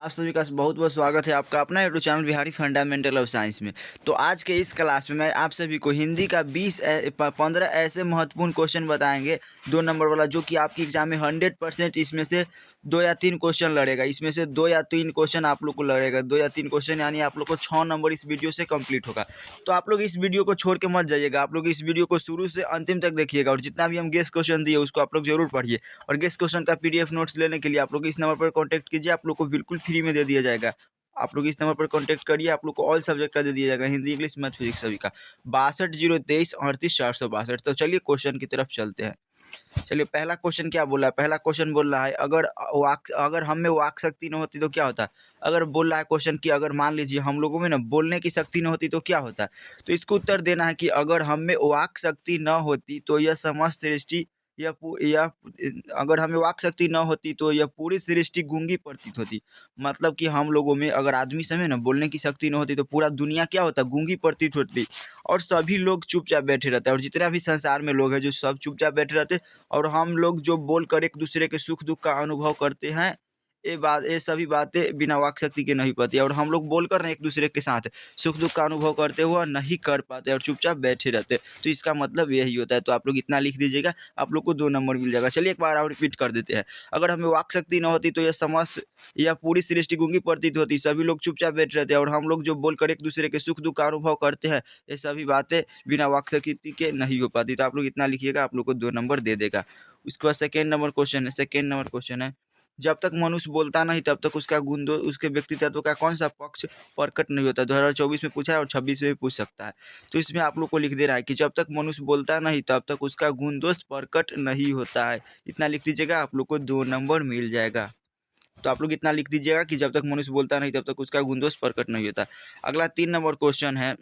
आप सभी का बहुत बहुत स्वागत है आपका अपना YouTube channel Bihari fundamental of science में। तो आज के इस क्लास में मैं आप सभी को हिंदी का 15 ऐसे महत्वपूर्ण क्वेश्चन बताएंगे 2 नंबर वाला, जो कि आपकी एग्जाम में 100% इसमें से 2 या 3 क्वेश्चन लड़ेगा। इसमें से 2 या 3 क्वेश्चन आप लोग को लड़ेगा, 2 या 3 क्वेश्चन, यानी आप लोग को 6 नंबर इस वीडियो से कंप्लीट होगा। तो आप लोग इस वीडियो को छोड़ के मत जाइएगा, आप लोग इस वीडियो को शुरू से अंतिम तक देखिएगा और जितना भी हम गेस्ट क्वेश्चन दिए उसको आप लोग जरूर पढ़िए। और गेस्ट क्वेश्चन का पीडीएफ नोट्स लेने के लिए आप लोग इस नंबर पर कॉन्टैक्ट कीजिए, आप लोग को बिल्कुल फ्री में दे दिया जाएगा। आप लोग इस नंबर पर कॉन्टैक्ट करिए, आप लोग को ऑल सब्जेक्ट का दे दिया जाएगा, हिंदी इंग्लिश मैथ फिजिक्स सभी का। 62 023 38 462। तो चलिए क्वेश्चन की तरफ चलते हैं। चलिए पहला क्वेश्चन क्या बोला है। पहला क्वेश्चन बोल रहा है अगर हम में वाक शक्ति न होती तो क्या होता। अगर बोल रहा है क्वेश्चन कि अगर मान लीजिए हम लोगों में ना बोलने की शक्ति न होती तो क्या होता। तो इसको उत्तर देना है कि अगर हम में वाक शक्ति न होती तो यह समस्त सृष्टि या अगर हमें वाक शक्ति न होती तो यह पूरी सृष्टि गूंगी प्रतीत होती। मतलब कि हम लोगों में अगर आदमी समय ना बोलने की शक्ति न होती तो पूरा दुनिया क्या होता, गूंगी प्रतीत होती और सभी लोग चुपचाप बैठे रहते हैं। और जितना भी संसार में लोग हैं जो सब चुपचाप बैठे रहते, और हम लोग जो बोलकर एक दूसरे के सुख दुख का अनुभव करते हैं, ये सभी बातें बिना वाक शक्ति के नहीं पाती। और हम लोग बोलकर ना एक दूसरे के साथ सुख दुख का अनुभव करते हुए नहीं कर पाते और चुपचाप बैठे रहते। तो इसका मतलब यही होता है। तो आप लोग इतना लिख दीजिएगा, आप लोग को 2 नंबर मिल जाएगा। चलिए एक बार और रिपीट कर देते हैं। अगर हमें वाक शक्ति न होती तो यह पूरी सृष्टि गूंगी प्रतीत होती, सभी लोग चुपचाप बैठे रहते हैं और हम लोग जो बोलकर एक दूसरे के सुख दुख का अनुभव करते हैं, ये सभी बातें बिना वाक शक्ति के नहीं हो पाती। तो आप लोग इतना लिखिएगा, आप लोग को 2 नंबर दे देगा। उसके बाद सेकेंड नंबर क्वेश्चन है, जब तक मनुष्य बोलता नहीं तब तक उसका गुण दो उसके व्यक्तित्व का कौन सा पक्ष प्रकट नहीं होता। 2024 में पूछा है और 26 में भी पूछ सकता है। तो इसमें आप लोग को लिख दे रहा है कि जब तक मनुष्य बोलता नहीं तब तक उसका गुण दोष प्रकट नहीं होता है। इतना लिख दीजिएगा, आप लोग को 2 नंबर मिल जाएगा। तो आप लोग इतना लिख दीजिएगा कि जब तक मनुष्य बोलता नहीं तब तक उसका गुण दोष प्रकट नहीं होता। अगला 3 नंबर क्वेश्चन है,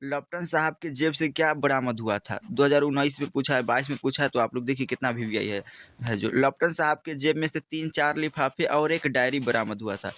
लप्टन साहब के जेब से क्या बरामद हुआ था। 2019 में पूछा है, 22 में पूछा है। तो आप लोग देखिए कितना वीवीआई है जो लप्टन साहब के जेब में से 3-4 लिफाफे और एक डायरी बरामद हुआ था।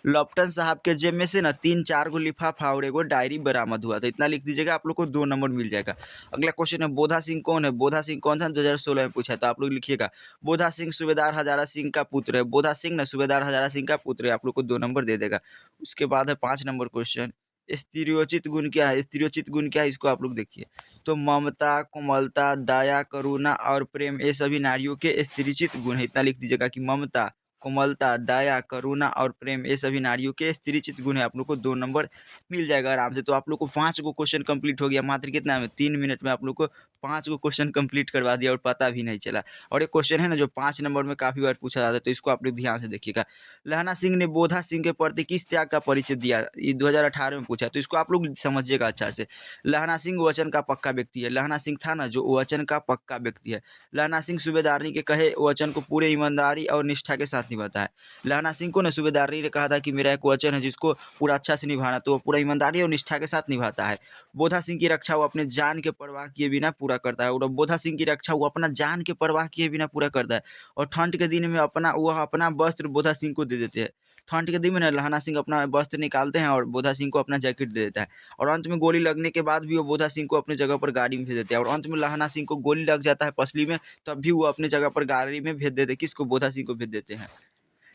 लप्टन साहब के जेब में से ना 3-4 गो लिफाफा और एगो डायरी बरामद हुआ था। इतना लिख दीजिएगा, आप लोग को 2 नंबर मिल जाएगा। अगला क्वेश्चन है, बोधा सिंह कौन है। बोधा सिंह कौन था, 2016 में पूछा है। तो आप लोग लिखिएगा, बोधा सिंह सूबेदार हजारा सिंह का पुत्र है। बोधा सिंह ना सूबेदार हजारा सिंह का पुत्र है। आप लोग को 2 नंबर दे देगा। उसके बाद है 5 नंबर क्वेश्चन, स्त्रियोचित गुण क्या है। स्त्रियोचित गुण क्या है, इसको आप लोग देखिए। तो ममता, कोमलता, दया, करुणा और प्रेम, ये सभी नारियों के स्त्रीचित गुण है। इतना लिख दीजिएगा कि ममता, कोमलता, दया, करुणा और प्रेम, ये सभी नारियों के स्त्रीचित गुण है। आप लोग को 2 नंबर मिल जाएगा आराम से। तो आप लोग को 5 गो क्वेश्चन कंप्लीट हो गया मात्र कितना में, 3 मिनट में आप लोग को 5 गो क्वेश्चन कंप्लीट करवा दिया और पता भी नहीं चला। और एक क्वेश्चन है ना जो 5 नंबर में काफ़ी बार पूछा जाता है, तो इसको आप लोग ध्यान से देखिएगा। लहना सिंह ने बोधा सिंह के प्रति किस त्याग का परिचय दिया। ये 2018 में पूछा, तो इसको आप लोग समझिएगा अच्छा से। लहना सिंह वचन का पक्का व्यक्ति है। लहना सिंह था ना जो वचन का पक्का व्यक्ति है। लहना सिंह सूबेदारनी के कहे वचन को पूरे ईमानदारी और निष्ठा के साथ निभाता है। लहना सिंह को ना सूबेदारनी ने कहा था कि मेरा एक वचन है जिसको पूरा अच्छा से निभाना, तो वो पूरा ईमानदारी और निष्ठा के साथ निभाता है। बोधा सिंह की रक्षा वो अपने जान के परवाह किए बिना पूरा करता है। और बोधा सिंह की रक्षा वो अपना जान के परवाह किए बिना पूरा करता है। और ठंड के दिन में वह अपना वस्त्र बोधा सिंह को दे देते हैं। ठंड के दिन में ना लहना सिंह अपना वस्त्र निकालते हैं और बोधा सिंह को अपना जैकेट दे देता है। और अंत में गोली लगने के बाद भी वो बोधा सिंह को अपनी जगह पर गाड़ी में भेज देते हैं। और अंत में लहना सिंह को गोली लग जाता है पसली में, तब भी वो अपनी जगह पर गाड़ी में भेज देते, किसको, बोधा सिंह को भेज देते हैं।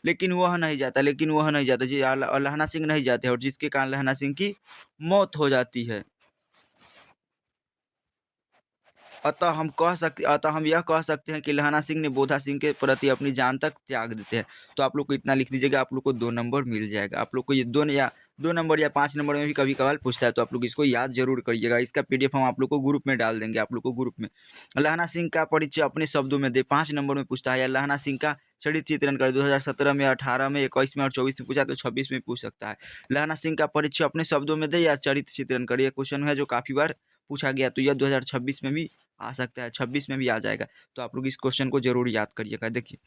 लेकिन वह नहीं जाता जी, लहना सिंह नहीं जाते, और जिसके कारण लहना सिंह की मौत हो जाती है। अतः हम यह कह सकते हैं कि लहना सिंह ने बोधा सिंह के प्रति अपनी जान तक त्याग देते हैं। तो आप लोग को इतना लिख दीजिएगा, आप लोग को 2 नंबर मिल जाएगा। आप लोग को ये 2 नंबर या 5 नंबर में भी कभी कभार पूछता है, तो आप लोग इसको याद जरूर करिएगा। इसका पीडीएफ हम आप लोग को ग्रुप में डाल देंगे, आप लोग को ग्रुप में। लहना सिंह का परिचय अपने शब्दों में दे, 5 नंबर में पूछता है। या लहना सिंह का चरित्र चित्रण कर, 2017 में, 18 में, 21 में और 24 में पूछा, तो 26 में पूछ सकता है। लहना सिंह का परिचय अपने शब्दों में दे या चरित्र चित्रण कर, यह क्वेश्चन है जो काफ़ी बार पूछा गया। तो यह 2026 में भी आ सकता है, 26 में भी आ जाएगा। तो आप लोग इस क्वेश्चन को जरूर याद करिएगा। देखिए,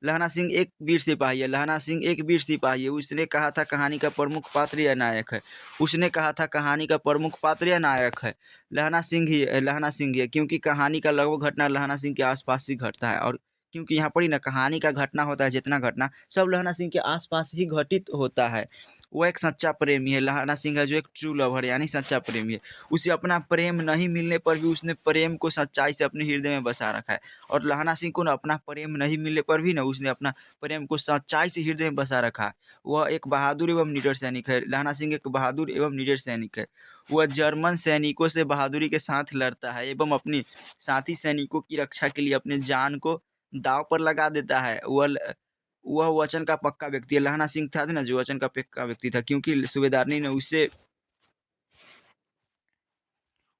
लहना सिंह एक वीर सिपाही है। लहना सिंह एक वीर सिपाही है। उसने कहा था कहानी का प्रमुख पात्र या नायक है। उसने कहा था कहानी का प्रमुख पात्र या नायक है। लहना सिंह ही है, क्योंकि कहानी का लगभग घटना लहना सिंह के आसपास ही घटता है। और क्योंकि यहाँ पर ही ना कहानी का घटना होता है, जितना घटना सब लहना सिंह के आसपास ही घटित होता है। वो एक सच्चा प्रेमी है, लहना सिंह है जो एक ट्रू लवर है, यानी सच्चा प्रेमी है। उसे अपना प्रेम नहीं मिलने पर भी उसने प्रेम को सच्चाई से अपने हृदय में बसा रखा है। और लहना सिंह को ना अपना प्रेम नहीं मिलने पर भी ना उसने अपना प्रेम को सच्चाई से हृदय में बसा रखा है। वह एक बहादुर एवं निडर सैनिक है। लहना सिंह एक बहादुर एवं निडर सैनिक है। वह जर्मन सैनिकों से बहादुरी के साथ लड़ता है एवं अपनी साथी सैनिकों की रक्षा के लिए अपने जान को दांव पर लगा देता है। वह वचन का पक्का व्यक्ति है। लहना सिंह था ना जो वचन का पक्का व्यक्ति था, क्योंकि सूबेदारनी ने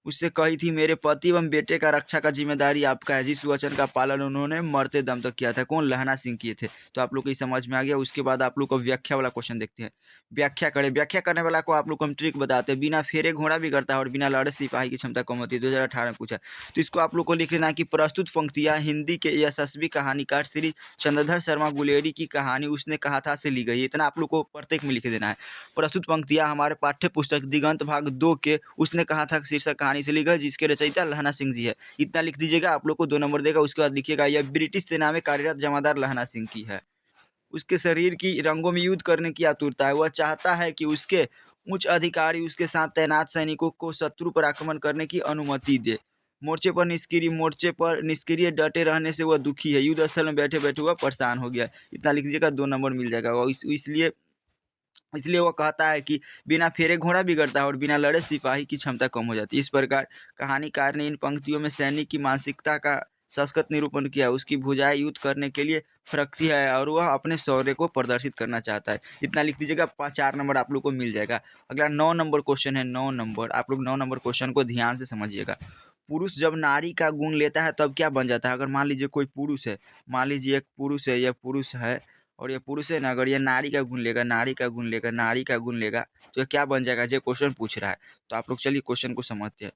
उससे कही थी, मेरे पति एवं बेटे का रक्षा का जिम्मेदारी आपका है। जिस वचन का पालन उन्होंने मरते दम तक किया था। कौन? लहना सिंह किए थे। तो आप लोग को समझ में आ गया। उसके बाद आप लोग को व्याख्या वाला क्वेश्चन देखते हैं। व्याख्या करें। व्याख्या करने वाला को आप लोग को हम ट्रिक बताते हैं। बिना फेरे घोड़ा बिगड़ता है और बिना लड़े सिपाही की क्षमता कम होती है। 2018 में पूछा। तो इसको आप लोग को लिख लेना है कि प्रस्तुत पंक्तियाँ हिंदी के यशस्वी कहानीकार श्री चंद्रधर शर्मा गुलेरी की कहानी उसने कहा था से ली गई है। इतना आप लोग को प्रत्येक में लिख देना है। प्रस्तुत पंक्तियाँ हमारे पाठ्य पुस्तक दिगंत भाग 2 के उसने कहा था शीर्षक कहानी से ली गई, जिसके रचयिता लहना सिंह जी है। इतना लिख दीजिएगा। आप लोग को 2 नंबर देगा। उसके बाद लिखिएगा, यह ब्रिटिश सेना में कार्यरत जमादार लहना सिंह की है। उसके शरीर की रंगों में युद्ध करने की आतुरता है। वह चाहता है कि उसके उच्च अधिकारी उसके साथ तैनात सैनिकों को शत्रु पर आक्रमण करने की अनुमति दे। मोर्चे पर निष्क्रिय डटे रहने से वह दुखी है। युद्ध स्थल में बैठे बैठे वह परेशान हो गया। इतना लिख दीजिएगा। 2 नंबर मिल जाएगा। और इसलिए वो कहता है कि बिना फेरे घोड़ा बिगड़ता है और बिना लड़े सिपाही की क्षमता कम हो जाती है। इस प्रकार कहानीकार ने इन पंक्तियों में सैनिक की मानसिकता का सशक्त निरूपण किया। उसकी भुजाएं युद्ध करने के लिए फरकती है और वह अपने शौर्य को प्रदर्शित करना चाहता है। इतना लिख दीजिएगा। 4 नंबर आप लोग को मिल जाएगा। अगला 9 नंबर क्वेश्चन है। 9 नंबर आप लोग 9 नंबर क्वेश्चन को ध्यान से समझिएगा। पुरुष जब नारी का गुण लेता है तब क्या बन जाता है? अगर मान लीजिए कोई पुरुष है, मान लीजिए एक पुरुष है, यह पुरुष है और ये पुरुष है ना, अगर ये नारी का गुण लेगा, नारी का गुण लेगा, नारी का गुण लेगा, तो ये क्या बन जाएगा? जो क्वेश्चन पूछ रहा है। तो आप लोग चलिए क्वेश्चन को समझते हैं।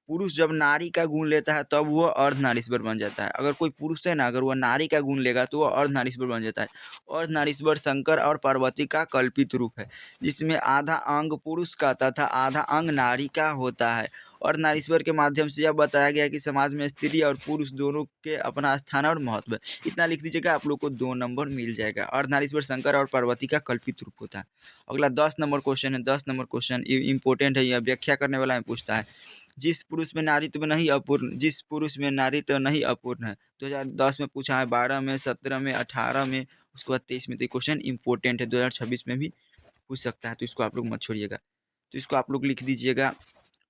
पुरुष जब नारी का गुण लेता है तब वह अर्धनारीश्वर बन जाता है। अगर कोई पुरुष है ना, अगर वह नारी का गुण लेगा तो वह अर्धनारीश्वर बन जाता है। अर्धनारीश्वर शंकर और पार्वती का कल्पित रूप है, जिसमें आधा अंग पुरुष का तथा आधा अंग नारी का होता है। और नारीश्वर के माध्यम से यह बताया गया कि समाज में स्त्री और पुरुष दोनों के अपना स्थान और महत्व है। इतना लिख दीजिएगा। आप लोग को 2 नंबर मिल जाएगा। और नारीश्वर शंकर और पार्वती का कल्पित रूप होता है। अगला 10 नंबर क्वेश्चन है। 10 नंबर क्वेश्चन इंपॉर्टेंट है। यह व्याख्या करने वाला में पूछता है, जिस पुरुष में नारीत्व नहीं अपूर्ण है। 2010 में पूछा है, 12 में, 17 में, 18 में, उसके बाद 23 में। तो क्वेश्चन इंपॉर्टेंट है, 2026 में भी पूछ सकता है। तो इसको आप लोग मत छोड़िएगा। तो इसको आप लोग लिख दीजिएगा।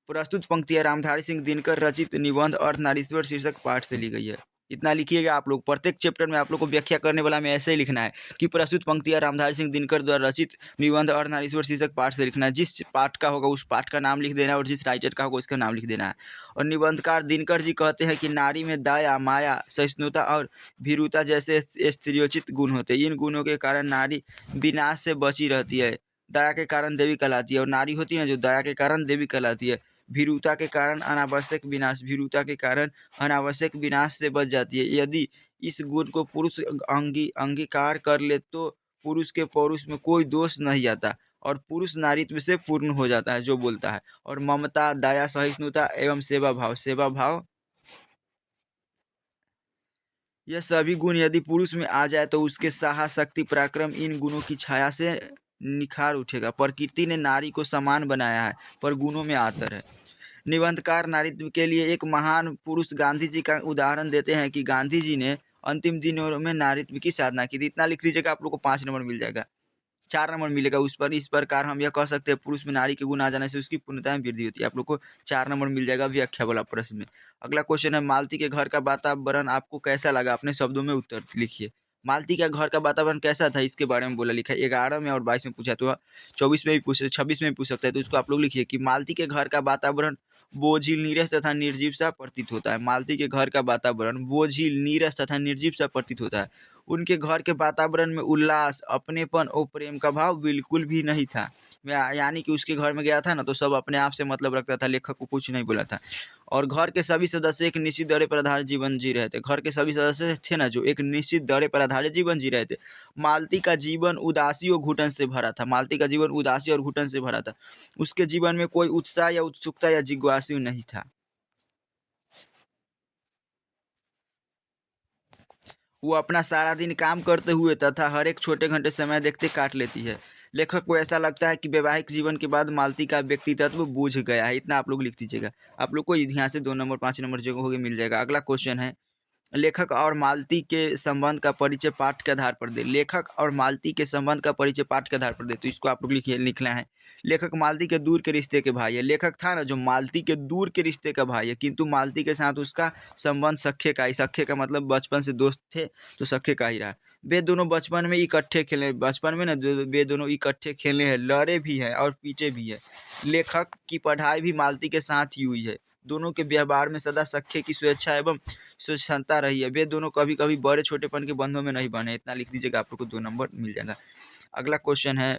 प्रस्तुत पंक्तियाँ रामधारी सिंह दिनकर रचित निबंध अर्धनारीश्वर शीर्षक पाठ से ली गई है। इतना लिखिएगा। आप लोग प्रत्येक चैप्टर में आप लोग को व्याख्या करने वाला में ऐसे ही लिखना है कि प्रस्तुत पंक्तियाँ रामधारी सिंह दिनकर द्वारा रचित निबंध अर्धनारीश्वर शीर्षक पाठ से लिखना है। जिस पाठ का होगा उस पाठ का नाम लिख देना है और जिस राइटर का होगा उसका नाम लिख देना है। और निबंधकार दिनकर जी कहते हैं कि नारी में दया, माया, सहिष्णुता और भीरुता जैसे स्त्रियोचित गुण होते हैं। इन गुणों के कारण नारी विनाश से बची रहती है। दया के कारण देवी कहलाती है। और नारी होती है ना जो दया के कारण देवी कहलाती है। भीरुता के कारण अनावश्यक विनाश से बच जाती है। यदि इस गुण को पुरुष अंगीकार कर ले तो पुरुष के पौरुष में कोई दोष नहीं आता और पुरुष नारीत्व से पूर्ण हो जाता है, जो बोलता है। और ममता, दया, सहिष्णुता एवं सेवा भाव यह सभी गुण यदि पुरुष में आ जाए तो उसके साहस, शक्ति, पराक्रम इन गुणों की छाया से निखार उठेगा। प्रकृति ने नारी को समान बनाया है पर गुणों में अंतर है। निबंधकार नारीत्व के लिए एक महान पुरुष गांधी जी का उदाहरण देते हैं कि गांधी जी ने अंतिम दिनों में नारीत्व की साधना की थी। इतना लिख दीजिएगा। आप लोग को 5 नंबर मिल जाएगा। 4 नंबर मिलेगा उस पर। इस प्रकार हम यह कह सकते हैं पुरुष में नारी के गुण आ जाने से उसकी पूर्णता में वृद्धि होती है। आप लोग को 4 नंबर मिल जाएगा व्याख्या वाला प्रश्न में। अगला क्वेश्चन है, मालती के घर का वातावरण आपको कैसा लगा? अपने शब्दों में उत्तर लिखिए। मालती का घर का वातावरण कैसा था इसके बारे में बोला लिखा है। 11 में और 22 में पूछा, तो 24 में भी पूछ 26 में भी पूछ सकता है। तो इसको आप लोग लिखिए कि मालती के घर का वातावरण बोझिल, नीरस तथा निर्जीव सा प्रतीत होता है। मालती के घर का वातावरण बोझिल, नीरस तथा निर्जीव सा प्रतीत होता है। उनके घर के वातावरण में उल्लास, अपनेपन और प्रेम का भाव बिल्कुल भी नहीं था। यानी कि उसके घर में गया था ना तो सब अपने आप से मतलब रखता था, लेखक को कुछ नहीं बोला था। और घर के सभी सदस्य एक निश्चित दौरे पर आधारित जीवन जी रहे थे। घर के सभी सदस्य थे ना जो एक निश्चित दौरे पर आधारित जीवन जी रहे थे। मालती का जीवन उदासी और घुटन से भरा था। मालती का जीवन उदासी और घुटन से भरा था। उसके जीवन में कोई उत्साह या उत्सुकता या जिज्ञासु नहीं था। वो अपना सारा दिन काम करते हुए तथा हर एक छोटे घंटे समय देखते काट लेती है। लेखक को ऐसा लगता है कि वैवाहिक जीवन के बाद मालती का व्यक्तित्व बूझ गया है। इतना आप लोग लिख दीजिएगा। आप लोग को यहाँ से 2 नंबर 5 नंबर जगह मिल जाएगा। अगला क्वेश्चन है, लेखक और मालती के संबंध का परिचय पाठ के आधार पर दे। लेखक और मालती के संबंध का परिचय पाठ के आधार पर दे। तो इसको आप लोग लिखना है। लेखक मालती के दूर के रिश्ते के भाई है। लेखक था ना जो मालती के दूर के रिश्ते का भाई है, किंतु मालती के साथ उसका संबंध सख्य का ही, सख्य का मतलब बचपन से दोस्त थे तो सख्य का ही रहा। वे दोनों बचपन में इकट्ठे खेले, बचपन में ना वे दोनों इकट्ठे खेले हैं, लड़े भी हैं और पीटे भी है। लेखक की पढ़ाई भी मालती के साथ ही हुई है। दोनों के व्यवहार में सदा सख्य की स्वेच्छा एवं स्वच्छता रही है। वे दोनों कभी कभी बड़े छोटेपन के बंधों में नहीं बने। इतना लिख दीजिएगा, आप लोग को 2 नंबर मिल जाएगा। अगला क्वेश्चन है,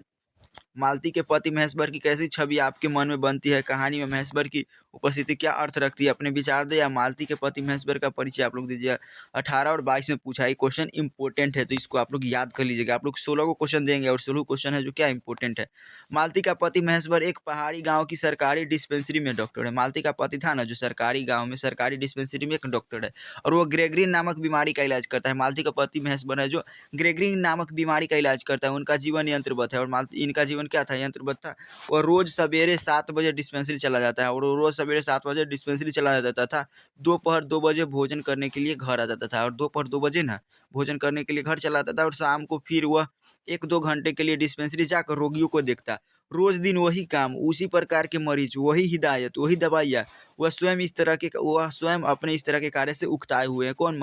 मालती के पति महेश्वर की कैसी छवि आपके मन में बनती है? कहानी में महेश्वर की उपस्थिति क्या अर्थ रखती है? अपने विचार दे। या मालती के पति महेश्वर का परिचय आप लोग दीजिए। 18 और 22 में पूछा है। क्वेश्चन इंपॉर्टेंट है तो इसको आप लोग याद कर लीजिएगा। आप लोग 16 को क्वेश्चन देंगे और 16 क्वेश्चन है जो क्या इंपॉर्टेंट है। मालती का पति महेश्वर एक पहाड़ी गाँव की सरकारी डिस्पेंसरी में डॉक्टर है। मालती का पति था ना जो सरकारी गाँव में सरकारी डिस्पेंसरी में एक डॉक्टर है और वो ग्रेगरीन नामक बीमारी का इलाज करता है। मालती का पति महेश्वर है जो ग्रेगरीन नामक बीमारी का इलाज करता है। उनका जीवन यंत्रवत है और इनका जीवन क्या था? यंत्रवत था। और रोज सवेरे 7 बजे डिस्पेंसरी चला जाता है और रोज सवेरे 7 बजे डिस्पेंसरी चला जाता था। दोपहर 2 बजे भोजन करने के लिए घर आ जाता था और दोपहर 2 बजे ना भोजन करने के लिए घर चला जाता था और शाम को फिर वह 1-2 घंटे के लिए डिस्पेंसरी जाकर रोगियों को देखता। रोज दिन वही काम, उसी प्रकार के मरीज, वही हिदायत, वही दवाइयाँ। वह स्वयं अपने इस तरह के कार्य से उकताए हुए हैं। कौन?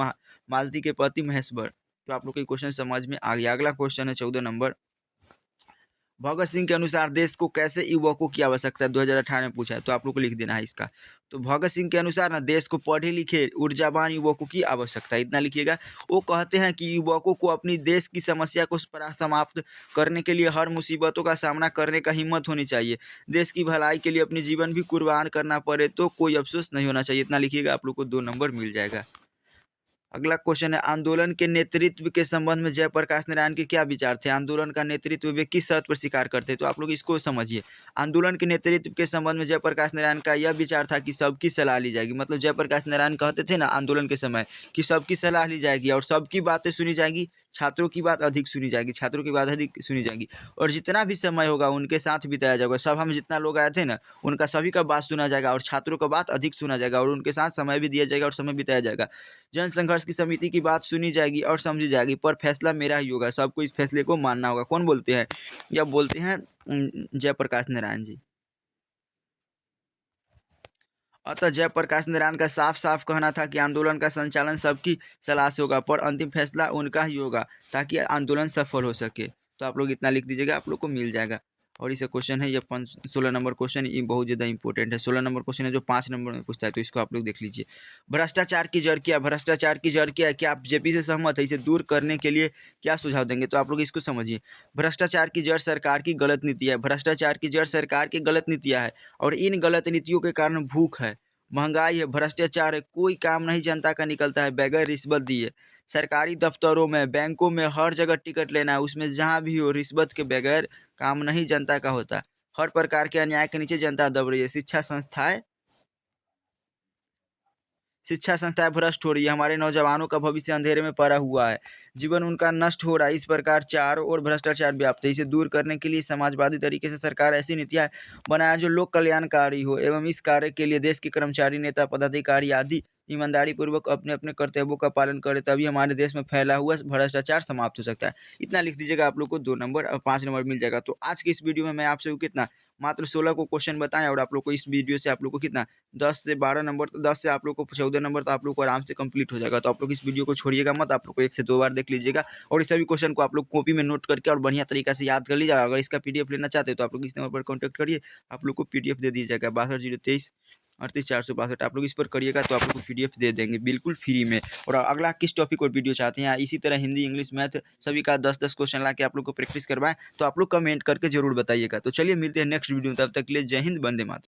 मालती के पति महेश्वर। तो आप लोग के क्वेश्चन समझ में आ गया। अगला क्वेश्चन है 14 नंबर, भगत सिंह के अनुसार देश को कैसे युवकों की आवश्यकता है? 2018 में पूछा है तो आप लोग को लिख देना है इसका। तो भगत सिंह के अनुसार ना देश को पढ़े लिखे ऊर्जावान युवकों की आवश्यकता है। इतना लिखिएगा। वो कहते हैं कि युवकों को अपनी देश की समस्या को समाप्त करने के लिए हर मुसीबतों का सामना करने का हिम्मत होनी चाहिए। देश की भलाई के लिए अपनी जीवन भी कुर्बान करना पड़े तो कोई अफसोस नहीं होना चाहिए। इतना लिखिएगा, आप लोग को 2 नंबर मिल जाएगा। अगला क्वेश्चन है, आंदोलन के नेतृत्व के संबंध में जयप्रकाश नारायण के क्या विचार थे? आंदोलन का नेतृत्व वे किस शर्त पर स्वीकार करते? तो आप लोग इसको समझिए। आंदोलन के नेतृत्व के संबंध में जयप्रकाश नारायण का यह विचार था कि सबकी सलाह ली जाएगी। मतलब जयप्रकाश नारायण कहते थे ना आंदोलन के समय कि सबकी सलाह ली जाएगी और सबकी बातें सुनी जाएगी, छात्रों की बात अधिक सुनी जाएगी, छात्रों की बात अधिक सुनी जाएगी और जितना भी समय होगा उनके साथ बिताया जाएगा। सभा में जितना लोग आए थे ना उनका सभी का बात सुना जाएगा और छात्रों का बात अधिक सुना जाएगा और उनके साथ समय भी दिया जाएगा और समय बिताया जाएगा। जन संघर्ष की समिति की बात सुनी जाएगी और समझी जाएगी, पर फैसला मेरा ही होगा। सबको इस फैसले को मानना होगा। कौन बोलते हैं? या बोलते हैं जयप्रकाश नारायण जी। अतः जयप्रकाश नारायण का साफ साफ कहना था कि आंदोलन का संचालन सबकी सलाह से होगा, पर अंतिम फैसला उनका ही होगा ताकि आंदोलन सफल हो सके। तो आप लोग इतना लिख दीजिएगा, आप लोग को मिल जाएगा। और इसे क्वेश्चन है ये 16 नंबर क्वेश्चन, ये बहुत ज़्यादा इंपॉर्टेंट है। 16 नंबर क्वेश्चन है जो 5 नंबर में पूछता है तो इसको आप लोग देख लीजिए। भ्रष्टाचार की जड़ क्या? भ्रष्टाचार की जड़ क्या है? क्या आप जेपी से सहमत है? इसे दूर करने के लिए क्या सुझाव देंगे? तो आप लोग इसको समझिए। भ्रष्टाचार की जड़ सरकार की गलत नीति है। भ्रष्टाचार की जड़ सरकार की गलत नीतियाँ है और इन गलत नीतियों के कारण भूख है, महंगाई है, भ्रष्टाचार है। कोई काम नहीं जनता का निकलता है बगैर रिश्वत दिए। सरकारी दफ्तरों में, बैंकों में, हर जगह टिकट लेना है, उसमें जहाँ भी हो रिश्वत के बगैर काम नहीं जनता का होता। हर प्रकार के अन्याय के नीचे जनता दब रही है। शिक्षा संस्थाएं भ्रष्ट हो रही है। हमारे नौजवानों का भविष्य अंधेरे में पड़ा हुआ है, जीवन उनका नष्ट हो रहा है। इस प्रकार चारों ओर भ्रष्टाचार व्याप्त है। इसे दूर करने के लिए समाजवादी तरीके से सरकार ऐसी नीतियां बनाए जो लोक कल्याणकारी हो एवं इस कार्य के लिए देश के कर्मचारी, नेता, पदाधिकारी आदि ईमानदारी पूर्वक अपने अपने कर्तव्यों का पालन करे, तभी हमारे देश में फैला हुआ भ्रष्टाचार समाप्त हो सकता है। इतना लिख दीजिएगा, आप लोग को 2 नंबर और 5 नंबर मिल जाएगा। तो आज की इस वीडियो में मैं आपसे कितना मात्र 16 को क्वेश्चन बताएं और आप लोग को इस वीडियो से आप लोग को कितना 10 से 12 नंबर, 10 से आप लोग को 14 नंबर तो आप लोग को आराम से कंप्लीट हो जाएगा। तो आप लोग इस वीडियो को छोड़िएगा मत, आप लोग को 1 से 2 बार देख लीजिएगा और इस सभी क्वेश्चन को आप लोग कॉपी में नोट करके और बढ़िया तरीका से याद कर लीजिएगा। अगर इसका पीडीएफ लेना चाहते हैं तो आप लोग इस नंबर पर कॉन्टैक्ट करिए, आप लोग को पीडीएफ दे दी जाएगा। 62 023 38 462। आप लोग इस पर करिएगा तो आप लोग को पीडीएफ दे देंगे बिल्कुल फ्री में। और अगला किस टॉपिक और वीडियो चाहते हैं, इसी तरह हिंदी, इंग्लिश, मैथ सभी का 10-10 क्वेश्चन ला के आप लोग को प्रैक्टिस करवाएं तो आप लोग कमेंट करके जरूर बताइएगा। तो चलिए मिलते हैं नेक्स्ट वीडियो में, तब तक के लिए जय हिंद, वंदे मातरम।